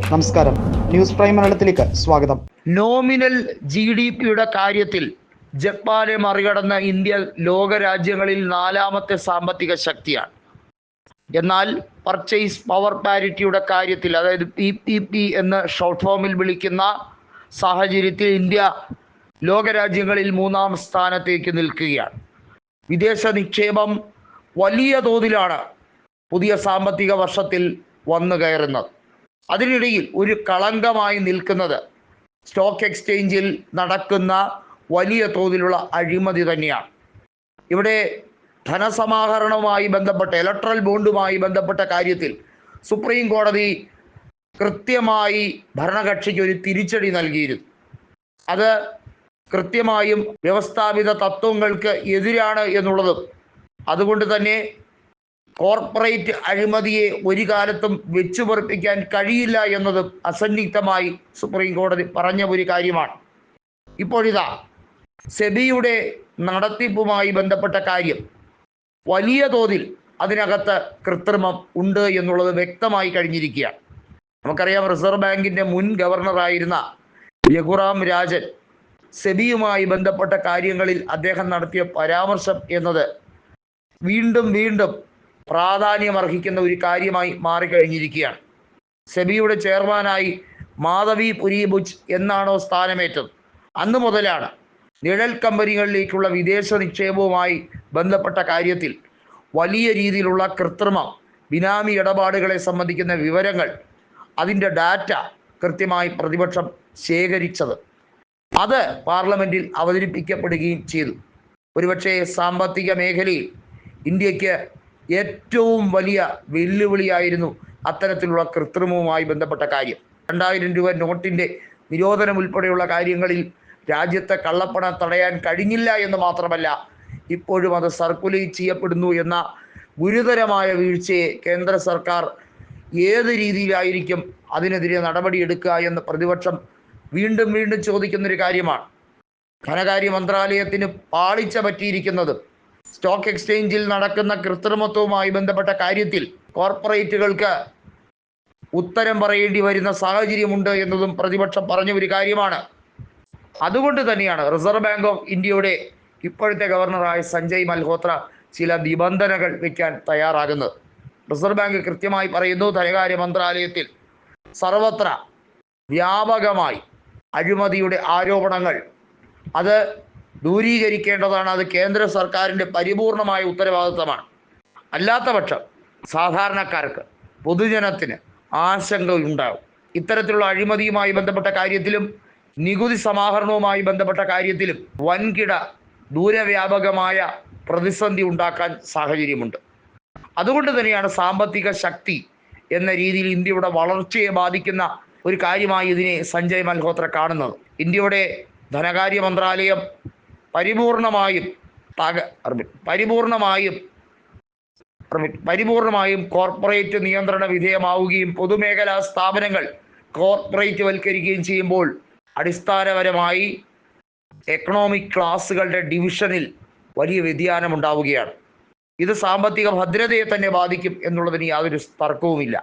നമസ്കാരം, news prime മലയാളത്തിലേക്ക് സ്വാഗതം. നോമിനൽ GDP-യുടെ കാര്യത്തിൽ ജപ്പാനെ മറികടന്ന ഇന്ത്യ ലോകരാജ്യങ്ങളിൽ 4ാമത്തെ സാമ്പത്തിക ശക്തിയാണ്. എന്നാൽ പർച്ചേസ് പവർ പാരിറ്റിയുടെ കാര്യത്തിൽ, അതായത് PPP എന്ന് ഷോർട്ട് ഫോമിൽ വിളിക്കുന്ന സാഹചര്യത്തിൽ ഇന്ത്യ ലോകരാജ്യങ്ങളിൽ 3ാം സ്ഥാനത്തേക്ക് നിൽക്കുകയാണ്. വിദേശ നിക്ഷേപം വലിയ തോതിലാണ് പുതിയ സാമ്പത്തിക വർഷത്തിൽ വന്നു കയറുന്നത്. അതിനിടയിൽ ഒരു കളങ്കമായി നിൽക്കുന്നത് സ്റ്റോക്ക് എക്സ്ചേഞ്ചിൽ നടക്കുന്ന വലിയ തോതിലുള്ള അഴിമതി തന്നെയാണ്. ഇവിടെ ധനസമാഹരണവുമായി ബന്ധപ്പെട്ട ഇലക്ട്രൽ ബോണ്ടുമായി ബന്ധപ്പെട്ട കാര്യത്തിൽ സുപ്രീം കോടതി കൃത്യമായി ഭരണകക്ഷിക്ക് ഒരു തിരിച്ചടി നൽകിയിരുന്നു. അത് കൃത്യമായും വ്യവസ്ഥാപിത തത്വങ്ങൾക്ക് എതിരാണ് എന്നുള്ളതും, അതുകൊണ്ട് തന്നെ കോർപ്പറേറ്റ് അഴിമതിയെ ഒരു കാലത്തും വെച്ചുപൊറിപ്പിക്കാൻ കഴിയില്ല എന്നതും അസന്നിഗ്ധമായി സുപ്രീം കോടതി പറഞ്ഞ ഒരു കാര്യമാണ്. ഇപ്പോഴിതാ സെബിയുടെ നടത്തിപ്പുമായി ബന്ധപ്പെട്ട കാര്യം വലിയ തോതിൽ അതിനകത്ത് കൃത്രിമം ഉണ്ട് എന്നുള്ളത് വ്യക്തമായി കഴിഞ്ഞിരിക്കുകയാണ്. നമുക്കറിയാം, റിസർവ് ബാങ്കിൻ്റെ മുൻ ഗവർണറായിരുന്ന രഘുറാം രാജൻ സെബിയുമായി ബന്ധപ്പെട്ട കാര്യങ്ങളിൽ അദ്ദേഹം നടത്തിയ പരാമർശം എന്നത് വീണ്ടും പ്രാധാന്യമർഹിക്കുന്ന ഒരു കാര്യമായി മാറിക്കഴിഞ്ഞിരിക്കുകയാണ്. സെബിയുടെ ചെയർമാനായി മാധവി പുരിബുച്ച് എന്നാണോ സ്ഥാനമേറ്റത്, അന്ന് മുതലാണ് നിഴൽ കമ്പനികളിലേക്കുള്ള വിദേശ നിക്ഷേപവുമായി ബന്ധപ്പെട്ട കാര്യത്തിൽ വലിയ രീതിയിലുള്ള കൃത്രിമം, ബിനാമി ഇടപാടുകളെ സംബന്ധിക്കുന്ന വിവരങ്ങൾ, അതിൻ്റെ ഡാറ്റ കൃത്യമായി പ്രതിപക്ഷം ശേഖരിച്ചത്. അത് പാർലമെൻറ്റിൽ അവതരിപ്പിക്കപ്പെടുകയും ചെയ്തു. ഒരുപക്ഷെ സാമ്പത്തിക മേഖലയിൽ ഇന്ത്യക്ക് ഏറ്റവും വലിയ വെല്ലുവിളിയായിരുന്നു അത്തരത്തിലുള്ള കൃത്രിമവുമായി ബന്ധപ്പെട്ട കാര്യം. 2000 രൂപ നോട്ടിൻ്റെ നിരോധനം ഉൾപ്പെടെയുള്ള കാര്യങ്ങളിൽ രാജ്യത്തെ കള്ളപ്പണം തടയാൻ കഴിഞ്ഞില്ല എന്ന് മാത്രമല്ല, ഇപ്പോഴും അത് സർക്കുലേറ്റ് ചെയ്യപ്പെടുന്നു എന്ന ഗുരുതരമായ വീഴ്ചയെ കേന്ദ്ര സർക്കാർ ഏത് രീതിയിലായിരിക്കും അതിനെതിരെ നടപടിയെടുക്കുക എന്ന് പ്രതിപക്ഷം വീണ്ടും ചോദിക്കുന്നൊരു കാര്യമാണ്. ധനകാര്യ മന്ത്രാലയത്തിന് പാളിച്ച പറ്റിയിരിക്കുന്നതും സ്റ്റോക്ക് എക്സ്ചേഞ്ചിൽ നടക്കുന്ന കൃത്രിമത്വവുമായി ബന്ധപ്പെട്ട കാര്യത്തിൽ കോർപ്പറേറ്റുകൾക്ക് ഉത്തരം പറയേണ്ടി വരുന്ന സാഹചര്യമുണ്ട് എന്നതും പ്രതിപക്ഷം പറഞ്ഞ ഒരു കാര്യമാണ്. അതുകൊണ്ട് തന്നെയാണ് റിസർവ് ബാങ്ക് ഓഫ് ഇന്ത്യയുടെ ഇപ്പോഴത്തെ ഗവർണറായ സഞ്ജയ് മൽഹോത്ര ചില നിബന്ധനകൾ വയ്ക്കാൻ തയ്യാറാകുന്നത്. റിസർവ് ബാങ്ക് കൃത്യമായി പറയുന്നു, ധനകാര്യ മന്ത്രാലയത്തിൽ സർവത്ര വ്യാപകമായി അഴിമതിയുടെ ആരോപണങ്ങൾ അത് ദൂരീകരിക്കേണ്ടതാണ്. അത് കേന്ദ്ര സർക്കാരിൻ്റെ പരിപൂർണമായ ഉത്തരവാദിത്തമാണ്. അല്ലാത്ത പക്ഷം സാധാരണക്കാർക്ക്, പൊതുജനത്തിന് ആശങ്കയുണ്ടാകും. ഇത്തരത്തിലുള്ള അഴിമതിയുമായി ബന്ധപ്പെട്ട കാര്യത്തിലും നികുതി സമാഹരണവുമായി ബന്ധപ്പെട്ട കാര്യത്തിലും വൻകിട ദൂരവ്യാപകമായ പ്രതിസന്ധി ഉണ്ടാക്കാൻ സാഹചര്യമുണ്ട്. അതുകൊണ്ട് തന്നെയാണ് സാമ്പത്തിക ശക്തി എന്ന രീതിയിൽ ഇന്ത്യയുടെ വളർച്ചയെ ബാധിക്കുന്ന ഒരു കാര്യമായി ഇതിനെ സഞ്ജയ് മൽഹോത്ര കാണുന്നത്. ഇന്ത്യയുടെ ധനകാര്യ മന്ത്രാലയം പരിപൂർണമായും കോർപ്പറേറ്റ് നിയന്ത്രണ വിധേയമാവുകയും പൊതുമേഖലാ സ്ഥാപനങ്ങൾ കോർപ്പറേറ്റ് വൽക്കരിക്കുകയും ചെയ്യുമ്പോൾ അടിസ്ഥാനപരമായി എക്കണോമിക് ക്ലാസുകളുടെ ഡിവിഷനിൽ വലിയ വ്യതിയാനം ഉണ്ടാവുകയാണ്. ഇത് സാമ്പത്തിക ഭദ്രതയെ തന്നെ ബാധിക്കും എന്നുള്ളതിന് യാതൊരു തർക്കവുമില്ല.